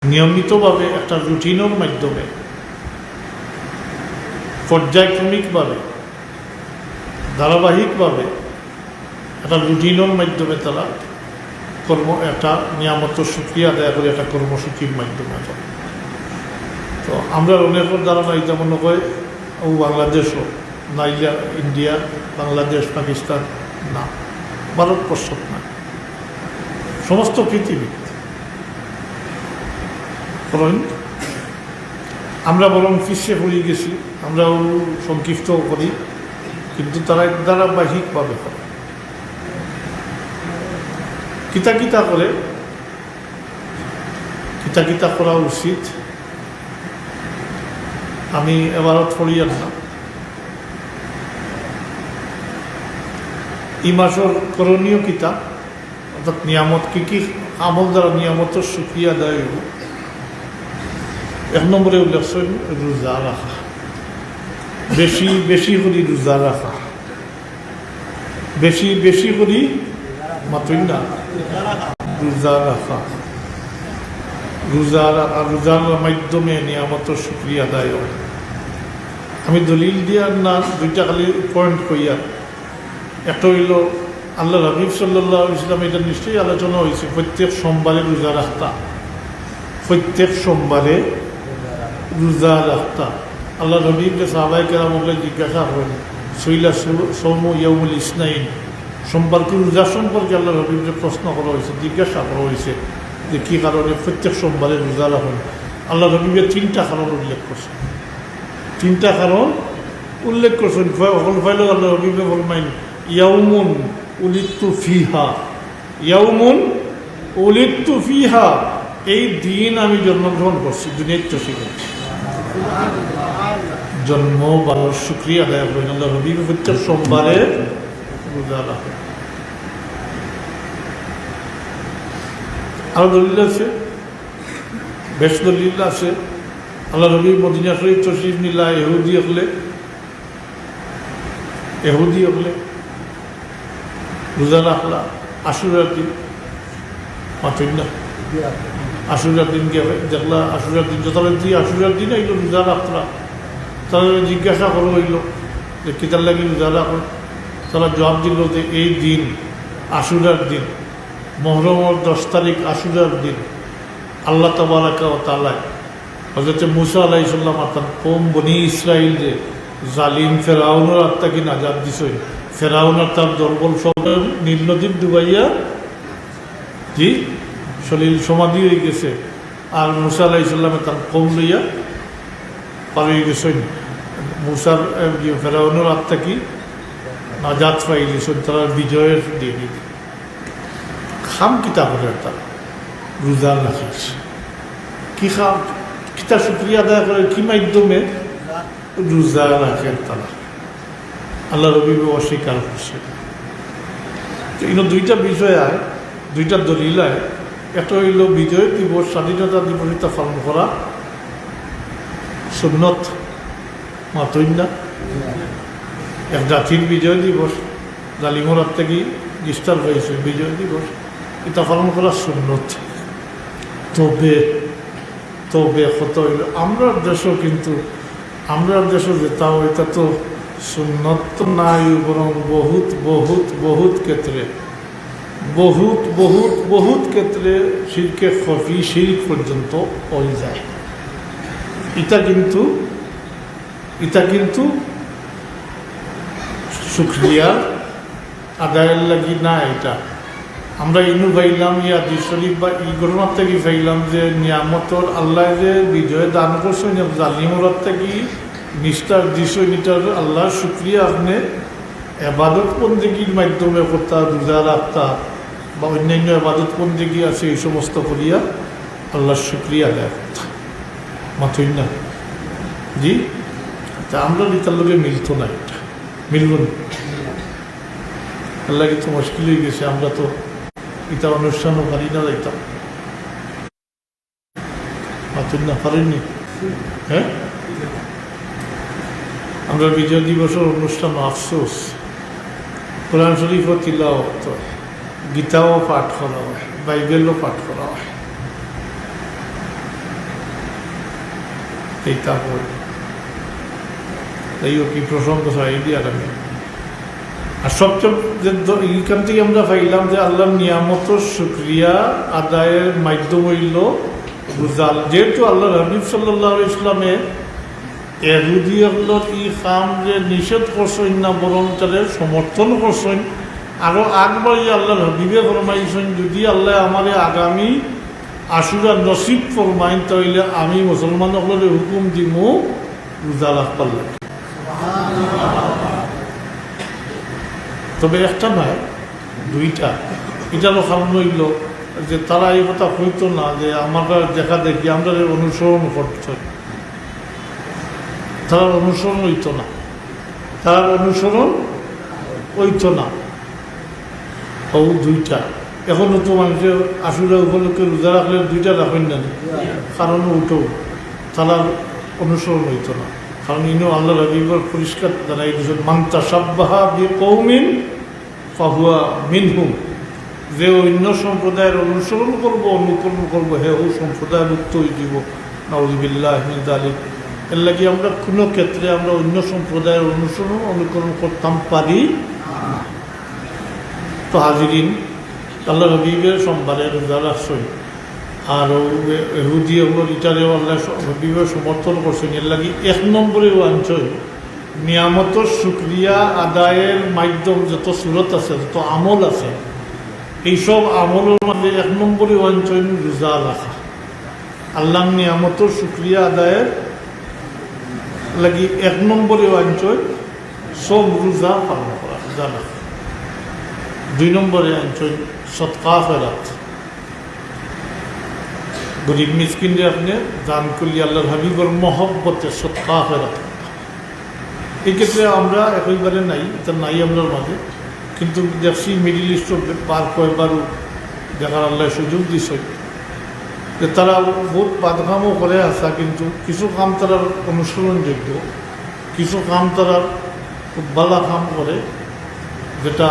নিয়মিতভাবে একটা রুটিনের মাধ্যমে পর্যায়ক্রমিকভাবে ধারাবাহিকভাবে একটা রুটিনের মাধ্যমে তারা একটা নিয়ামত শুকরিয়া আদায় করে একটা কর্মসূচির মাধ্যমে করে। তো আমরা অনেকের ধারণা এটা মনে হয় ও বাংলাদেশও নাইলা ইন্ডিয়া বাংলাদেশ পাকিস্তান না, ভারতবর্ষ না, সমস্ত পৃথিবী। কারণ আমরা বরং পিছিয়ে পড়ে গেছি, আমরাও সংক্ষিপ্ত করি, কিন্তু তারা ধারাবাহিকভাবে করে। কিতা করে, কিতা করা উচিত আমি এবারও ফরিয়ার না। এই মাসের করণীয় কিতা, অর্থাৎ নিয়ামত কি আমল দ্বারা নিয়ামতের শুকরিয়া আদায় হইব। 1 নম্বরে উল্লেখ রোজা রাখা, বেশি করি রোজা রাখা, বেশি করি মাত্রই না রোজা রাখা। রোজার মাধ্যমে নিয়ামতের শুকরিয়া আদায় হয়। আমি দলিল দিয়ার না দুইটা খালি পয়েন্ট কইয়া, একটা হইল আল্লাহ হাবিব সাল্লাল্লাহু আলাইহি ওয়াসাল্লাম, এটা নিশ্চয়ই আলোচনা হয়েছে, প্রত্যেক সোমবারে রোজা রাখতা, প্রত্যেক সোমবারে রোজা রাখতা। আল্লাহ হাবিবকে সাহাবায়ে কেরাম বলে জিজ্ঞাসা করেন, সইলা সৌমু ইয়াউমুল ইসনাইন, সোমবারকে রোজা সম্পর্কে আল্লাহ হাবিবকে প্রশ্ন করা হয়েছে, জিজ্ঞাসা করা হয়েছে যে কী কারণে প্রত্যেক সোমবারে রোজা রাখুন। আল্লাহ হাবিবের 3টা কারণ উল্লেখ করছেন, 3টা কারণ উল্লেখ করছেন। অকল ফাইল আল্লাহ হাবিবে বলমাইন ইয়াউমুন উলিদতু ফিহা, ইয়াউমুন উলিদতু ফিহা, এই দিন আমি জন্মগ্রহণ করছি, দুনিয়ার তৈরি করছি। জন্ম বাবার শুকরিয়া আদায় করেন। আল্লাহ হাবিব প্রত্যেক সোমবারে রোজা রাখেন। আরো দলিল আছে, বেশ দলিল আছে। আল্লাহ নবী মদিনা শরীফ তশরিফ নিলা, এহুদি হলে রোজা রাখলা আশুরার দিন, মাত্রই না আশুরার দিনকে দেখলা, আশুরার দিন যথারীতি আশুরার দিন এগুলো রোজা রাখলা। তারা জিজ্ঞাসা করো হইল যে কিতার লাগি রোজা রাখো, তারা জবাব দিল যে এই দিন আশুরার দিন, মুহররমের 10 তারিখ আশুরার দিন আল্লাহ তাবারাকা ওয়া তাআলা হযরত মুসা আলাইহিস সালাম তার কওম বনি ইসরাইল যে জালিম ফেরাউনের আত্মাকে নাজাত দিছে, ফেরাউনের তার দলবল সব নীল নদীর ডুবাইয়া জি সলিল সমাধি হয়ে গেছে, আর মুসা আলাইহিস সালামে তার কওম লইয়া পালিয়ে গেছেন। মুসার ফেরাউনের আত্মা কি নাজাত পাই গেছেন, তারা বিজয়ের দিন। খাম কিতা করে তারা রোজা রাখিস, কি খাম কিতা শুকরিয়া আদায় করে, কি মাধ্যমে রোজা রাখেন তারা। আল্লাহ রবি অস্বীকার করছে। এই 2টা বিষয় আয়, 2টা দলিল আয়। একটা হইল বিজয় দিবস, স্বাধীনতা দিবস, এটা পালন করা সুন্নত, মাত্রই না। এক জাতির বিজয় দিবস, জালিমর হাত থেকে ডিস্টার্ব হয়েছে, বিজয় দিবস এটা পালন করা সুন্নত। তবে কত হইল আমরা দেশও, কিন্তু আমরা দেশও যেটা এটা তো সুন্নত তো নাই, বরং বহুত ক্ষেত্রে শিরকে খফি, শিরক পর্যন্ত হয়ে যায়। এটা কিন্তু শুকরিয়া আদায়ের লাগি না। এটা আমরা ইনু পাইলাম ইয়াদি শরীফ বা ই ঘটনার থেকে পাইলাম যে নিয়ামতর আল্লাহ যে বিজয় দান করছেন, জালিমর থেকে নিষ্ঠার দিশটার আল্লাহ শুকরিয়া আপনি এবাদত বন্দেগীর মাধ্যমে করতা, রোজা রাখতা বা অন্যান্য এবাদত বন্দেগী আছে, এই সমস্ত করিয়া আল্লাহ শুকরিয়া আদায় করতা, মাত্রই না জি। তা আমরা এটার লোকে মিলত না, এটা মিলব না। আল্লাহ তো মুশকিল হয়ে গেছে, আমরা তো এটা অনুষ্ঠানও পারি না, যাইতাম মাত্রই না, পারিনি। হ্যাঁ, আমরা বিজয় দিবসের অনুষ্ঠান আফসোস, কোরআন শরীফও তিলাওয়াত হয়, গীতাও পাঠ করা হয়, বাইবেলও পাঠ করা হয়, এইটা করি তাইও কি প্রসঙ্গ এই দিয়ে আমি আর সবচেয়ে এইখান থেকে আমরা পাইলাম যে আল্লাহর নিয়ামতের শুকরিয়া আদায়ের মাধ্যম হইল রোজা। যেহেতু আল্লাহ হাবিব সাল্লাল্লাহু আলাইহি ইসলামে এহুদি হল্লোর ই কাম যে নিষেধ করছেন না বরং তাদের সমর্থন করছেন, আরও আগবাড়ি আল্লাহর হাবিবে ফরমাইছেন যদি আল্লাহ আমারে আগামী আশুরা নসিব ফরমাইন তাইলে আমি মুসলমান হলের হুকুম দিমু রোজা রাখবার লাগে। তবে একটা নয় দুইটা, এটারও কারণ হইল যে তারা এই কথা হইতো না যে আমরা দেখা দেখি আমরা অনুসরণ করতে, তারা অনুসরণ হইতো না, তার অনুসরণ হইতো না। ও দুইটা এখনো তো মানুষের আশুরা উপলক্ষে রোজা রাখলে দুইটা রাখেন না, কারণ উঠো তারা অনুসরণ হইতো না। কারণ ইনো আল্লাহ হাবিবর পরিষ্কার জানাই দিয়েছেন মান তাশাব্বাহা বিকওমিন ফাহুয়া মিনহুম, যে অন্য সম্প্রদায়ের অনুসরণ করব অনুকরণ করবো হে ও সম্প্রদায়ের মুক্ত হয়ে যাব। নাউযুবিল্লাহি মিন যালিক। এর লাগি আমরা কোনো ক্ষেত্রে আমরা অন্য সম্প্রদায়ের অনুসরণ অনুকরণ করতাম পারি। তো হাজিরিন, আল্লাহ হাবিবের সোমবারে রোজা রাখছেন আর এহুদি হল ইটারেও আল্লাহ হাবিবের সমর্থন করছেন। এর লাগি এক নম্বরেও আনছই নিয়ামতের শুকরিয়া আদায়ের মাধ্যম যত সুরত আছে যত আমল আছে এইসব আমলের মধ্যে এক নম্বরেও আনছই রোজা রাখা। আল্লাহ নিয়ামতের শুকরিয়া আদায়ের লাগি এক নম্বরেও আনছই সব রোজা পালন করা, রোজা রাখা। দুই নম্বরে আনছই সদকা খেরাত, গরিব মিসকিনরে আপনি দান করলে আল্লাহর হাবিবর মহব্বতে সদকা খেরাত। এই ক্ষেত্রে আমরা একেবারে নাই, এটা নাই আমরার মাঝে, কিন্তু দেখছি মিডিল ইস্ট পার কয়েকবারও দেখার আল্লাহ সুযোগ দিছে যে তারা বহুত বাদকামও করে আসা, কিন্তু কিছু কাম তারা অনুসরণযোগ্য, কিছু কাম তারা খুব ভালো কাম করে যেটা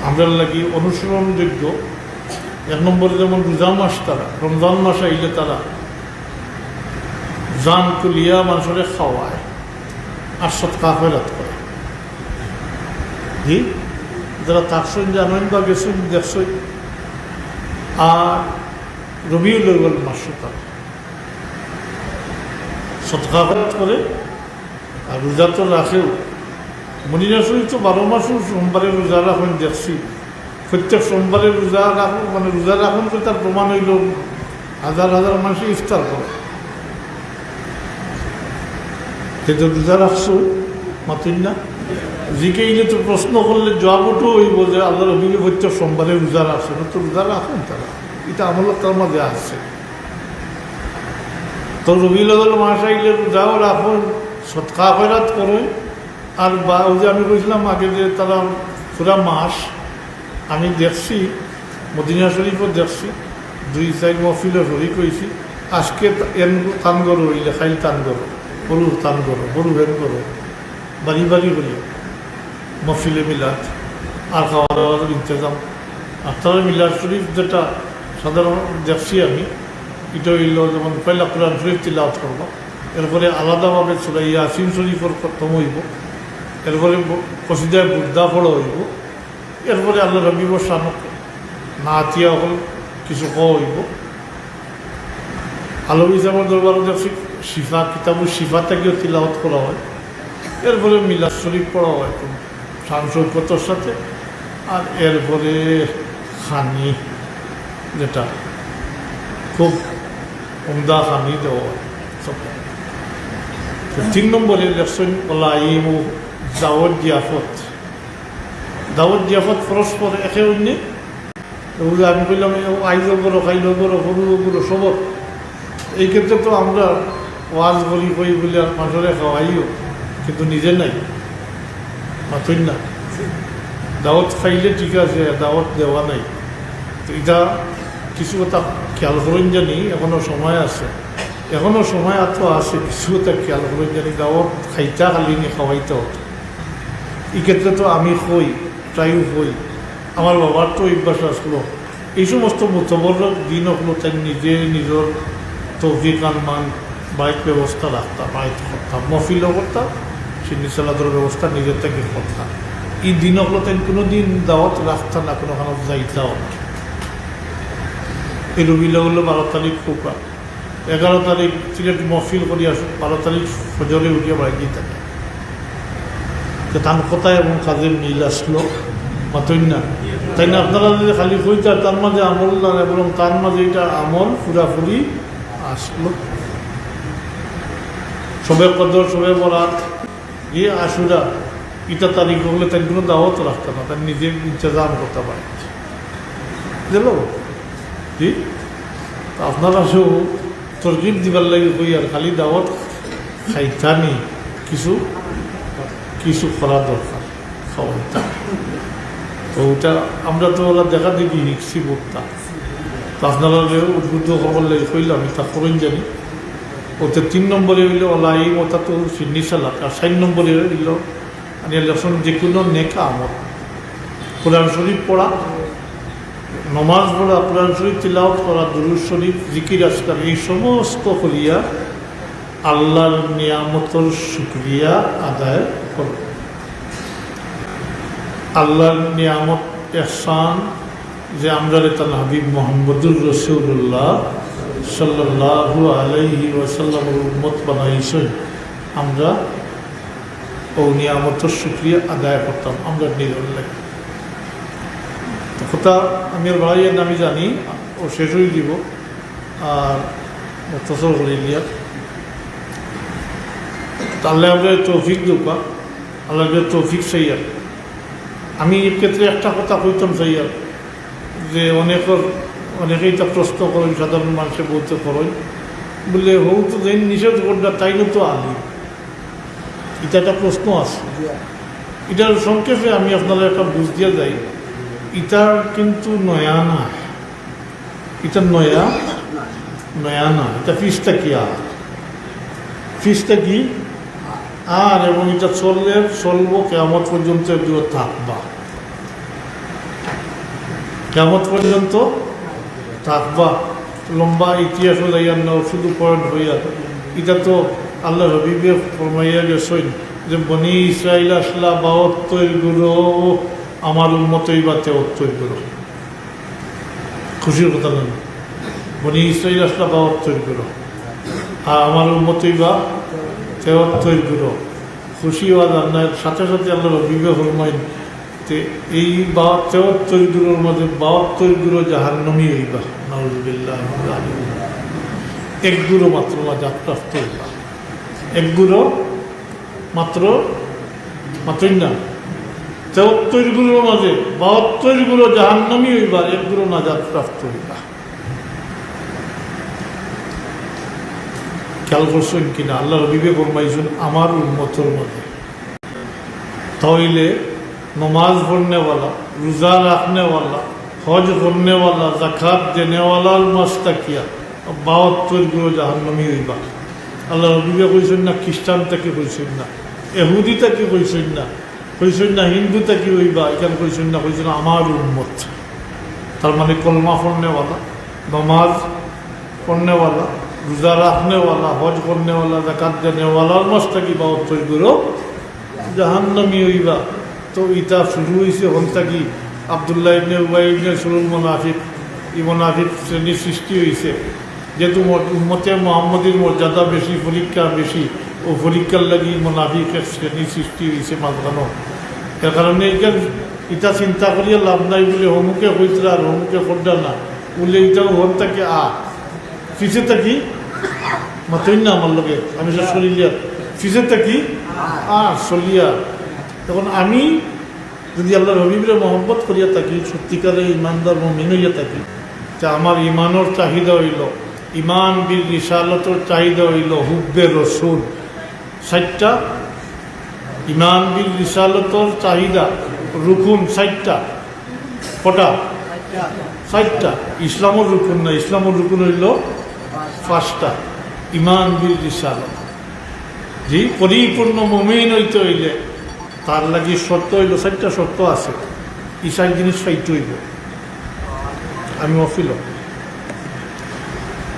আমরা লাগি অনুসরণযোগ্য। এক নম্বরে যেমন রোজা মাস, তারা রমজান মাস আইলে তারা জান কুলিয়া মানুষরে খাওয়ায় আর সৎকা খেরাত করে। যারা তাকসন জানেন বা গেছেন দেখছেন। আর রবিউল আউয়াল মাসে তারা সৎকা খেরাত করে আর রোজা তো রাখেও। মদিনা শরীফ তো 12 মাসও সোমবারে রোজা রাখেন দেখছি। প্রত্যেক সোমবারে রোজা রাখুন, মানে রোজা রাখুন তো তার প্রমাণ হইল হাজার হাজার মানুষ ইফতার করে। কিন্তু রোজা রাখছো মাতুন না, জিকে ইলে তো প্রশ্ন করলে জবাবও হইব যে আল্লাহ রবিকে প্রত্যেক সোমবারে রোজা রাখছে না, তো রোজা রাখেন তারা, এটা আমল তার মাঝে আসছে। তো রবিউল আউয়াল মাস আইলে রোজাও রাখুন, সদকা খেরাত করুন। আর বা ওই যে আমি বলছিলাম আগে যে তারা পুরা মাস আমি দেখছি, মদিনা শরীফও দেখছি, 2-4 মহফিলের হরি কইছি। আজকে এন টান করো হইলে খাইল টান করো, গরু টান করো, গরু ভেন করো, বাড়ি বাড়ি করি মহফিলে মিলাদ আর খাওয়া দাওয়ার ইন্তজাম। আর তারা মিলাদ শরীফ যেটা সাধারণ দেখছি আমি, এটা হইল যেমন পয়লা কোরআন শরীফ তিলাওয়াত করবো, এরপরে আলাদাভাবে সূরা ইয়াসিন শরীফের খতম হইব, এরপরে কসিদায় বুর্দা পড়া হইব, এরপরে আল্লাহ রবিবর সামক নাতিয়া হল কিছু কওয়া হইব। আলম ইসলামের দরবারে দেখছি শিফা কিতাবুল শিফা থেকেও তিলাওয়াত করা হয়। এরপরে মিলাদ শরীফ পড়া হয় শান শৌকতের সাথে। আর এরপরে খানি, যেটা খুব উমদা খানি দেওয়া হয় সব। 3 নম্বরে লেখছেন ওলাইম ও দাওয়াত জিয়াফত। দাওয়াত জিয়াফত পরস্পর একে অন্যে। আমি বললাম আইজও করো, খাইলেও করো, সরুও করো, সবর। এই ক্ষেত্রে তো আমরা ওয়াজ করি কই বলে আর মানুষরে খাওয়াইও, কিন্তু নিজে নাই, মাতুন না। দাওয়াত খাইলে ঠিক আছে, দাওয়াত দেওয়া নাই। তো এটা কিছু কথা খেয়াল করেন জানি, এখনও সময় আছে, এখনও সময় তো আছে, কিছু কথা খেয়াল করেন জানি। দাওয়াত খাইতা খালি নি খাওয়াইতে হতো। এই ক্ষেত্রে তো আমি কই, প্রায়ও কই, আমার বাবার তো অভ্যাস আসলো এই সমস্ত মোতবর দিন হলো তাই নিজে নিজের তৌফিক আনমান বাইক ব্যবস্থা রাখতাম, বাইক করতাম, মফিলও করতাম, সিন্নি সালাদের ব্যবস্থা নিজের থেকে করতাম। এই দিনগুলো তাই কোনো দিন দাওয়াত রাখতাম না, কোনো খানা যাইতাও না। এই রবিলা হলো 12 তারিখ পোকা, 11 তারিখ সিলেট মহফিল করি আসো, 12 তারিখ ফজরে উঠিয়া বাড়ি থাকে। তার কথায় এবং কাজের মিল আসলো মাতই না, তাই না? আপনারা যদি খালি হইতা তার মাঝে আমল না, এবং তার মাঝে এটা আমল পুরাপুরি আসলো। সবে কদর, সবে বরাত, আশুরা, ইটা তারিখ হলে তাই কোনো দাওয়াত রাখতে না, তাই নিজের ইন্তজাম করতে পারে। বুঝলো জি? আপনারা সব তরকিব দিবার লাগে কই আর খালি দাওয়াত খাইতানি, কিছু কিছু করা দরকার খাওয়াইতা। তো ওটা আমরা তো ওরা দেখা দেখি শিখছি বলতাম। তো আপনারা উদ্বুদ্ধ খবর লাগে কইলে আমি তা করেন জানি। ওতে 3 নম্বরে হইল ওলা এই মতা তো সিন্নি সালাত, আর 4 নম্বরে হইল লেসন যে কোনো নেকা আমল, কোরআন শরীফ পড়া, নমাজ পড়া, কোরআন শরীফ তিলাওয়াত করা, দুরূদ শরীফ, জিকির আজকার, এই সমস্ত করিয়া আল্লাহর নিয়ামতের শুকরিয়া আদায় করো। আল্লাহর নিয়ামত ইহসান যে আমরা তার হাবিব মুহাম্মদুর রাসূলুল্লাহ সাল্লাল্লাহু আলাইহি ওয়াসাল্লামের উম্মত বানাইছেন, আমরা ও নিয়ামতের শুকরিয়া আদায় করতাম আমরা নিজের লাগে। কথা আমি আর বাড়াইয়ের নামই জানি, ও শেষ হয়ে দিব আর মুক্তসর করে দিয়া। তাহলে আমরা তৌফিক দুপা, আল্লাহ তৌফিক সাইয়ার। আমি এর ক্ষেত্রে একটা কথা কইতাম সাইয়ার, যে অনেকেই তা প্রশ্ন করেন, সাধারণ মানুষে বলতে করেন বলে হৌ তো যেন নিষেধ করটা তাইও তো আলি, এটা একটা প্রশ্ন আছে। এটার সংক্ষেপে আমি আপনারা একটা বুঝ দিয়া যাই, এটার কিন্তু নয়া না, এটা নয়া না, এটা ফিসটা কি আর ফিসটা কি আর, এবং এটা চলবো কেয়ামত পর্যন্ত এগুলো থাকবা, কেয়ামত পর্যন্ত থাকবা। লম্বা ইতিহাস যাইয়ার না, শুধু পয়েন্ট হইয়া, এটা তো আল্লাহ হাবিবে ফরমাইয়া গেছেন যে বনি ইসরাইল আসলা 72 গুলো, আমার উম্মতই বা 73 গুলো। খুশির কথা না, বনি ইসরাইল আসলা 72 গুলো, আর আমার উম্মতই বা 73 গুলো। খুশি হওয়া জান্নার সাথে সাথে আল্লাহ হাবিবে ফরমাইন যে এই 73 গুলোর মধ্যে 72 গুলো জাহান্নামী হইবা, নাউযুবিল্লাহ। 1 গুলো মাত্র নাজাতপ্রাপ্ত হইবা, 1 গুলো মাত্রই না, 73 গুলোর মাঝে 72 গুলো জাহান্নামী হইবা, 1 গুলো নাজাতপ্রাপ্ত হইবা। খেয়াল করছেন কিনা? আল্লাহ হাবিবে ফরমাইছেন আমার উম্মতের মধ্যে তাহলে नमाज पढ़ने वाला, रोज़ा रखने वाला, हज करने वाला, ज़कात देने वाला मस्तकिया 72 गुलो জাহান্নামী হইবা। আল্লাহ নবী কইছেন না খ্রিস্টান থেকে কইছেন না, ইহুদি থেকে কইছেন না, হিন্দু থেকে হইবা, এখানে কইছেন না, কইছেন আমার উম্মত। তার মানে কলমা পড়নে वाला, नमाज पढ़ने वाला, रोज़ा रखने वाला, हज करने वाला, ज़कात देने वाला मस्तकी 72 गुलो জাহান্নামী হইবা। তো ইটা শুরু হয়েছে হন থাকি আবদুল্লাহ ইবনে উবাই ইবনে সুলুল মুনাফিক, এই মুনাফিক শ্রেণীর সৃষ্টি হয়েছে। যেহেতু উম্মতে মুহাম্মদের মর্যাদা বেশি, পরীক্ষা বেশি, ও পরীক্ষার লাগি মুনাফিকের শ্রেণীর সৃষ্টি হয়েছে মাঝখানো। এর কারণে ইটা চিন্তা করিয়া লাভ নাই বলে হমুকে হইতে আর হমুকে করডা না বলে এটাও হন থাকে ফিসে থাকি মাতই না আমার লগে, আমি সব শরীরিয়া ফিসে থাকি চলিয়া। তখন আমি যদি আল্লাহর হাবিবের মহব্বত করিয়া থাকি, সত্যিকারে ইমানদার মুমিন হইয়া থাকি, যে আমার ইমানের চাহিদা হইল, ইমান বিল রিসালতের চাহিদা হইল হুব্বে রসুল 60টা, ইমান বিল রিসালতের চাহিদা রুকুন 60টা, কটা? 60টা। ইসলামের রুকুন না, ইসলামের রুকুন হইল 5টা। ইমান বিল রিসালত, যে পরিপূর্ণ মুমিন হইতে হইলে তার লাগি শর্ত হইল 4টা শর্ত আছে। এই 4 জিনিস পাইতে হইব। আমি অফিল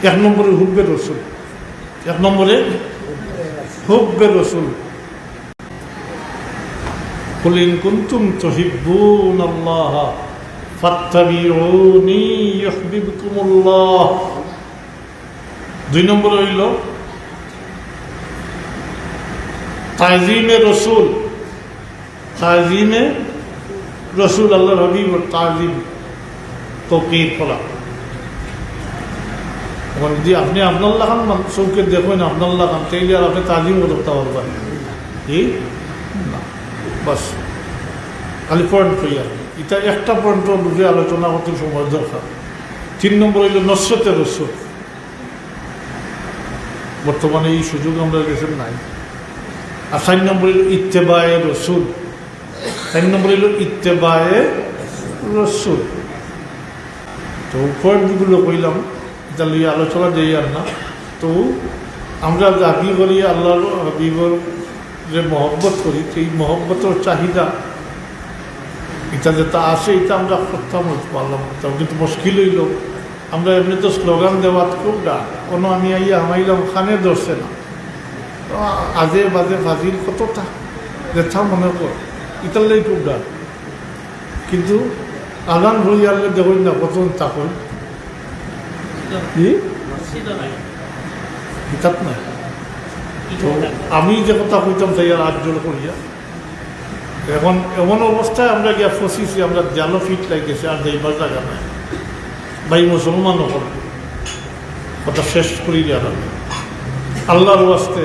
এক নম্বরে হুব্বে রসুল, এক নম্বরে হুব্বে রসুল। কুল ইন কুনতুম তুহিব্বুনাল্লাহ ফাত্তাবিউনি ইউহিব্বুকুমুল্লাহ। দুই নম্বর হইল তাজিমে রসুল, তাজিমে রসুল, আল্লাহর হাবিবর তাজিম তৌকির করা। এখন যদি আপনি আপনাল্লাহ খান চৌকে দেখেন আপনাল্লাহ খান, তাইলে আর আপনি তাজিম করতে পারবেন কি না? বাস খালি পয়েন্ট হইয়া এটা একটা পয়েন্টের বুঝে আলোচনা করতে সময় দরকার। 3 নম্বর হইল নসরতে রসুল। বর্তমানে এই সুযোগ আমরা দেশের নাই। আর 4 নম্বর হইল ইত্তেবায়ে রসুল। 4 নম্বর হইল ইত্তেবায়ে রসুল। তো পয়েন্টগুলো কইলাম, এটা লিয়ে আলোচনা যাই আর না। তো আমরা দাবি করি আল্লাহর হাবিবর যে মহব্বত করি, সেই মহব্বতের চাহিদা এটা যেটা আসে এটা আমরা করতাম পারলাম, কিন্তু মুশকিল হইল আমরা এমনি তো স্লোগান দেওয়াত খুব ডাক, কোনো আমি আইয়া আমাইলাম খানে ধরছে না, আজে বাজে ফাজিল কতটা দেখা মনে কর, এটার লাই খুব ডাক। কিন্তু আগান ভরি আনলে দেখুন না কত তখন কিতাব নাই। তো আমি যে কথা কইতাম তাই আর 8 জোর করিয়া এখন এমন অবস্থায় আমরা গিয়া ফসিছি, আমরা জালো ফিট লাগতেছে আর যাইবার জায়গা নাই। ভাই মুসলমানও করব কথা শেষ করি আর আল্লাহর ওয়াস্তে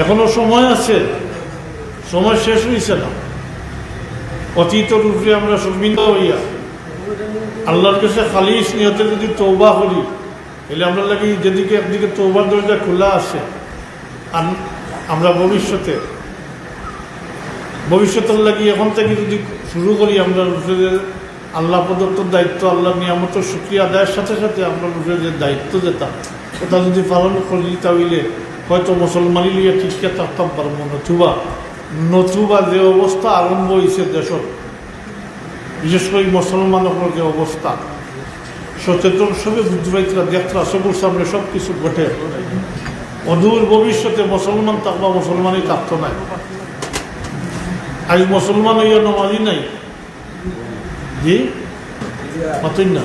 এখনো সময় আছে, সময় শেষ হয়েছে না। অতীতের উপরে আমরা শর্মিন্দা হইয়া আল্লাহর কাছে খালিস নিয়তে যদি তওবা করি, তাহলে আমরা লাগি যেদিকে একদিকে তওবার দরজা খোলা আছে। আর আমরা ভবিষ্যতের লাগি এখন থেকে যদি শুরু করি, আমরা আল্লাহ প্রদত্ত দায়িত্ব, আল্লাহ নিয়ামতের শুকরিয়া আদায়ের সাথে সাথে আমরা যে দায়িত্ব যেটা ওটা যদি পালন করি, তাহলে হয়তো মুসলমানি লিয়ে ঠিককে থাকতাম পারবো। নতুবা যে অবস্থা আরম্ভ হয়েছে দেশত, বিশেষ করে মুসলমানের যে অবস্থা, সচেতন সবে বুঝবাইতরা দেখরা সবুর সামনে সব কিছু ঘটে। অদূর ভবিষ্যতে মুসলমান থাকবা, মুসলমানই থাকতো নাই। আজ মুসলমান হইয়া নমাজি নাই, জি মাতই না।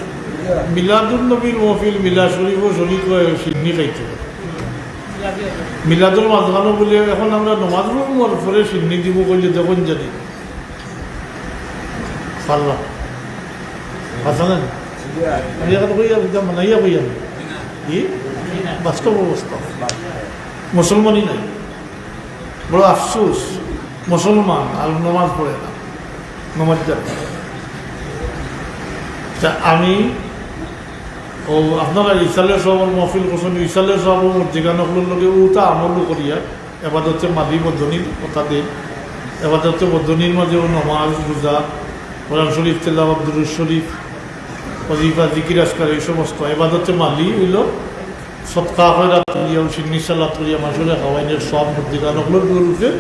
মিলাদুল নবীর মহফিল মিলা শরীফ শরীফ সিন্নি খাইতে মিলাদুল মাঝখানো বলে এখন আমরা নমাজ পরে সিন্নি দিব কইলে দেখুন জানি পারলা আচ্ছা না আমি এখন কইয়া মানাইয়া কইয়া কি বাস্তব অবস্থা মুসলমানই নাই। বড় আফসোস, মুসলমান আর নমাজ পড়ে না, নমাজ যাবে। আমি ও আপনারা ইসালের সবার মহফিল করছেন, ইসালের সব যেখানগুলোর লগে ওটা আমলও করিয়া এবার হচ্ছে মাদি বদ্ধনির কথা দিন, এবার হচ্ছে বদ্ধনির মাঝেও নমাজ রোজা কোরআন শরীফ তেলাওয়াত দুরূদ শরীফ ওজিফা জিকির আসকার এই সমস্ত এবার হচ্ছে মালি হইল সৎকা হয়ে তুলিয়া সিন্নি সালাত করিয়া মানুষের খাওয়াইনের সব মধ্যেখানগুলোর গরুকে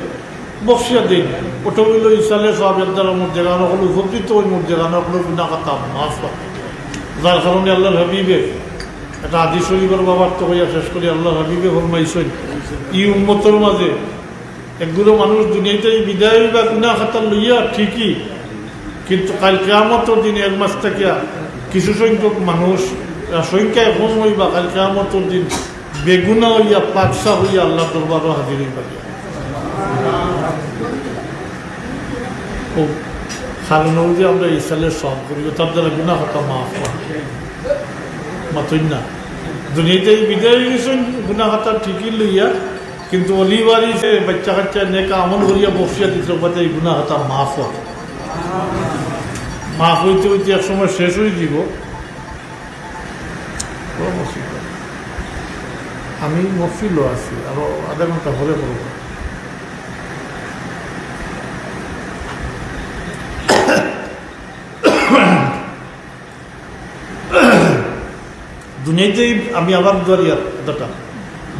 বক্সিয়া দিন। ওটা হইল ইসালের সব একদার মধ্যেখানগুলো উপকৃত ওই মধ্যেখানগুলোর বিনা কথা মাফ হয়। যার কারণে আল্লাহর হাবিবের একটা আদি শরীফের বাবার তো হইয়া শেষ করি আল্লাহর হাবিবে ফরমাইছেন ই উম্মতের মাঝে একগুলো মানুষ দুনিয়াতেই বিদায় বা গুনাহ খাতা লইয়া ঠিকই, কিন্তু কাল কিয়ামতের দিন এক মাস থাকিয়া কিছু সংখ্যক মানুষ সংখ্যায় কম হইবা, কাল কিয়ামতের দিন বেগুনা হইয়া পাকসা হইয়া আল্লাহ দরবারও হাজির হইবা। কারণ যে আমরা ইসালের সব করি তার দ্বারা গুনাহ খাতা মাফ মাতই না। দুনিয়াতেই বিদায় গেছেন গুনাহ খাতা ঠিকই লইয়া, কিন্তু অলিবারি যে বাচ্চা কাচ্চা নেকা আমল করিয়া বসিয়া দিতে পারে এই গুনাহ খাতা মাফ হয়। মাফ হইতে হইতে এক সময় শেষ হয়ে দিব। আমি মফিলও আছি, আরো আধা ঘন্টা পরে করব। দুনিয়াতেই আমি আবার দরিয়ার কথাটা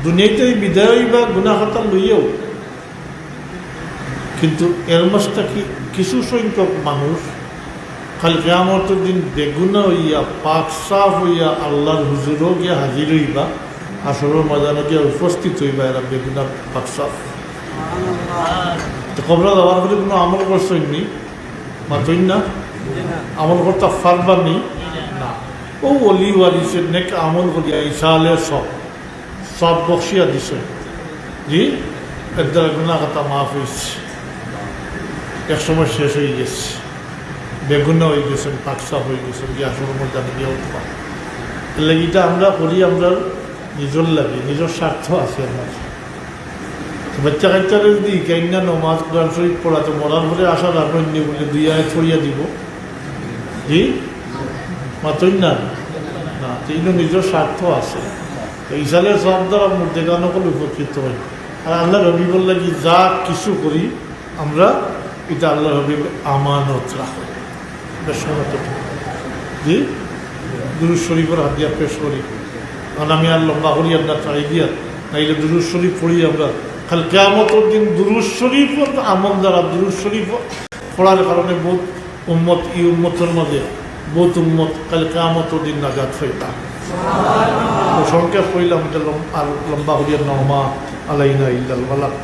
দুনিয়াতেই বিদায় বা গুনাহ খাতা লইয়াও, কিন্তু এর মাসটা কি কিছু সংখ্যক মানুষ কাল কিয়ামতের দিন বেগুনা হইয়া পাক সাফ হইয়া আল্লাহর হুজুরও গিয়া হাজির হইবা, আসরের ময়দানে গিয়া উপস্থিত হইবা এরা বেগুনার পাক সাফ। তো কবরা দেওয়ার ফলে কোনো আমল করছেননি, মাতই না আমল করতে পারবানি না। ও অলি ওয়ালিসের নেক আমল করিয়া ইসালের সব বক্সিয়া দিছে, জি এর দ্বারা গুণা কথা মাফ হয়েছে, এক সময় শেষ হয়ে গেছে, বেগুনা হয়ে গেছেন, পাকসাফ হয়ে গেছেন, গিয়ে আসর ময়দানে গিয়ে উঠবা। তাহলে এটা আমরা করি আমরা নিজের লাগে, নিজের স্বার্থ আছে আমার। বাচ্চা কাচ্চারা যদি কাইন্না নমাজ কোরআন শরীফ পড়াতে মরার পরে আশা রাখবেন নি বলে 2 আয়াত ছড়িয়ে দিব, জি মাতই না না, এইগুলো নিজের স্বার্থ আছে। ইসালের সব দ্বারা দেখানো করলে উপকৃত হয়। আর আল্লাহ রবি বললে কি যা কিছু করি আমরা এটা আল্লাহ রবি আমানত রাখো, বেশ জি দুরূদ শরীফের হাত দিয়া পেশ করি। কারণ আমি আর লম্বা করি আপনার চাই দিয়া, নাইলে দুরূদ শরীফ পড়ি আমরা। কাল কিয়ামতের দিন দুরূদ শরীফ আমল দ্বারা দুরূদ শরীফ পড়ার কারণে বহুত উম্মত, এই উম্মতের মাঝে বহুত উম্মত কাল কিয়ামতের দিন নাজাত হইতাম। সংখ্যা পড়লাম এটা আর লম্বা করিয়া নহমা আলাইনা ইল্লাল বালাগ।